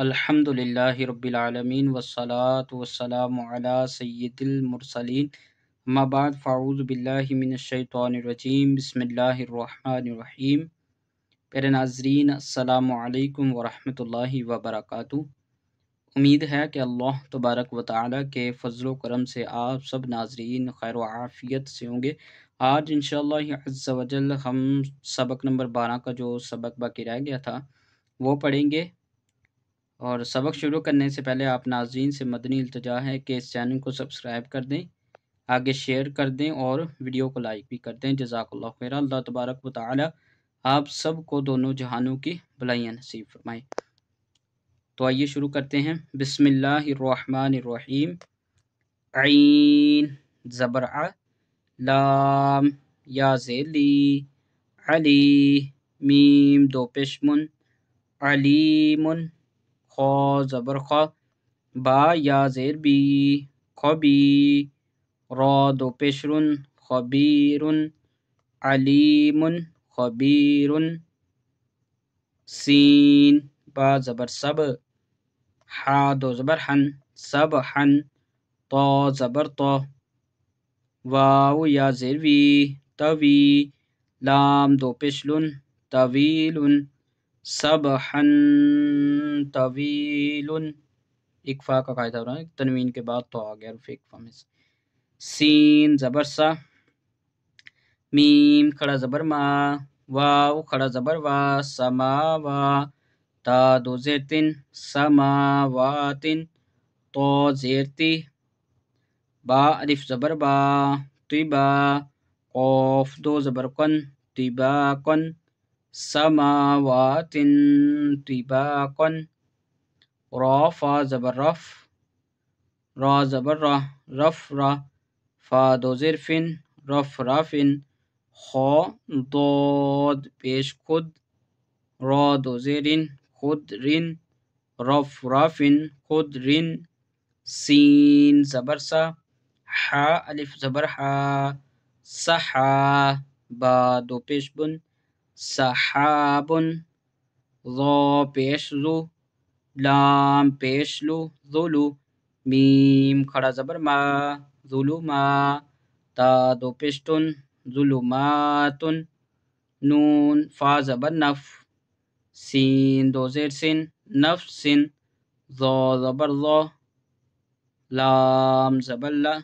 الحمدللہ رب العالمین والصلاة والسلام علی سید المرسلین اما بعد فاعوذ باللہ من الشیطان الرجیم بسم اللہ الرحمن الرحیم۔ پیارے ناظرین السلام علیکم ورحمۃ اللہ وبرکاتہ۔ امید ہے کہ اللہ تبارک و تعالی کے فضل و کرم سے آپ سب ناظرین خیر و عافیت سے ہوں گے۔ آج انشاءاللہ عز و جل ہم سبق نمبر 12 کا جو سبق باقی رہ گیا تھا وہ پڑھیں گے، اور سبق شروع کرنے سے پہلے آپ ناظرین سے مدنی التجا ہے کہ اس چینل کو سبسکرائب کر دیں، آگے شیئر کر دیں اور ویڈیو کو لائک بھی کر دیں۔ جزاک اللہ خیر۔ اللہ تبارک و تعالی آپ سب کو دونوں جہانوں کی بھلائیاں نصیب فرمائے۔ تو آئیے شروع کرتے ہیں۔ بسم اللہ الرحمن الرحیم۔ عین زبر ع، لام یا ذیلی، علی میم دو پیشمن، علیمن خا زبر خا، با یا زیر بی، خبی را دو پیشرن، خبیرن علیمن خبیرن، سین با زبر سب، حا دو زبر حن، سبحن طا زبر طا، واو یا زیر وی، طوی لام دو پیشلن، طویلن سبحن طویلن، اکفا کا قاعدہ ہو رہا ہے، تنوین کے بعد تو آ گیا رفع اکفا میں سے۔ سین زبر سا، میم کھڑا زبر ما، واو کھڑا زبر وا، سماوا تا دو زیر تین، سماواتن تو زیر تی، با الف زبر با، طبا قوف دو زبر قن، طباقن سماواتن طباقن، را فا زبر رف، را زبر را، رف را، فا دو زیر فن، رف رافن، خا ضاد پیش خود، را دو زیرن، خود رن، رف رافن خود رن، سین زبر سا، حا الف زبر حا، سحا با دو پیش بن، سحابن، ضا پیش زو، لام پیش لو، ظلو میم کھڑا زبر ما، ظلما تا دو پیشتن، ظلماتن، نون فا زبر نف، سین دو زیر سن، نفسن، ضا زبر ضا، لام زبر لا،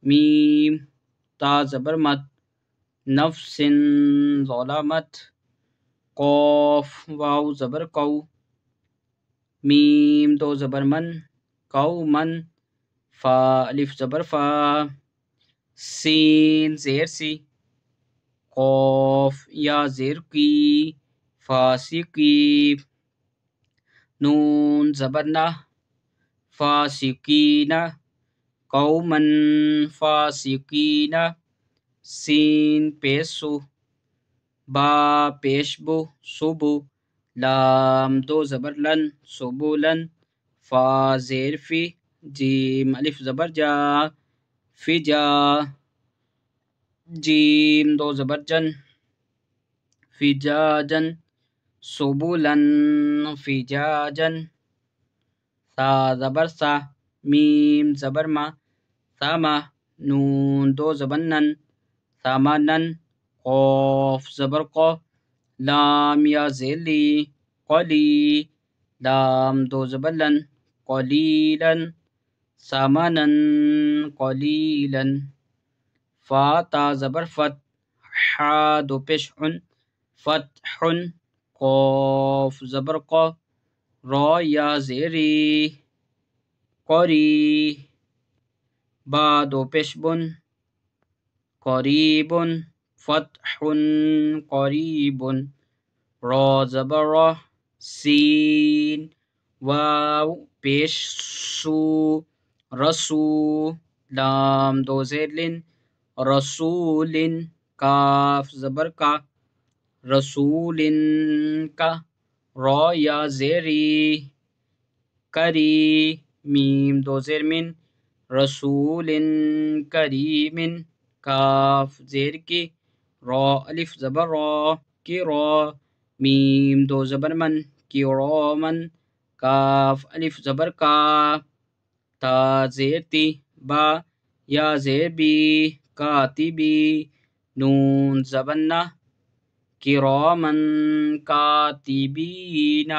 میم تا زبر مت، نفسن ظلمت، قاف واو زبر قو، میم دو زبر من، قومن، فا الف زبر فا، سین زیر سی، قاف یا زیر کی، فاسقی، نون زبر نہ، فاسقین، قومن فاسقین، سین پیش سو، با پیش بو، صبو، لام دو زبر لن، سبولن، فا زیر فی، جیم الف زبر جا، فجا، جیم دو زبر جن، فجاجن، سبولن فجاجن، سا زبر سا، میم زبر ما، ساما، نون دو زبر نن، سامانن، قاف زبر قا، لام یا زیلی، قلی، لام دو زبر لن، قلیلن، سامانن قلیلن، فا تا زبر فت، حا دو پیش حن، فتحن، قاف زبر قا، را یا زیری، قری، با دو پیش بن، قریبن، فتحن قریبن، را زبر را، سین واو پیش سو، رسو، لام دو زیر لن، رسولن، کاف زبر کا، رسولن کا، را یا زیری، کری، میم دو زیر من، رسولن کریمن، کاف زیر کی، را الف زبر را، کی را، میم دو زبر من، کرامن، کاف الف زبر کا، تا زیر تی، با یا زیر بی، کاتبی، نون زبر نا، کرامن کاتبین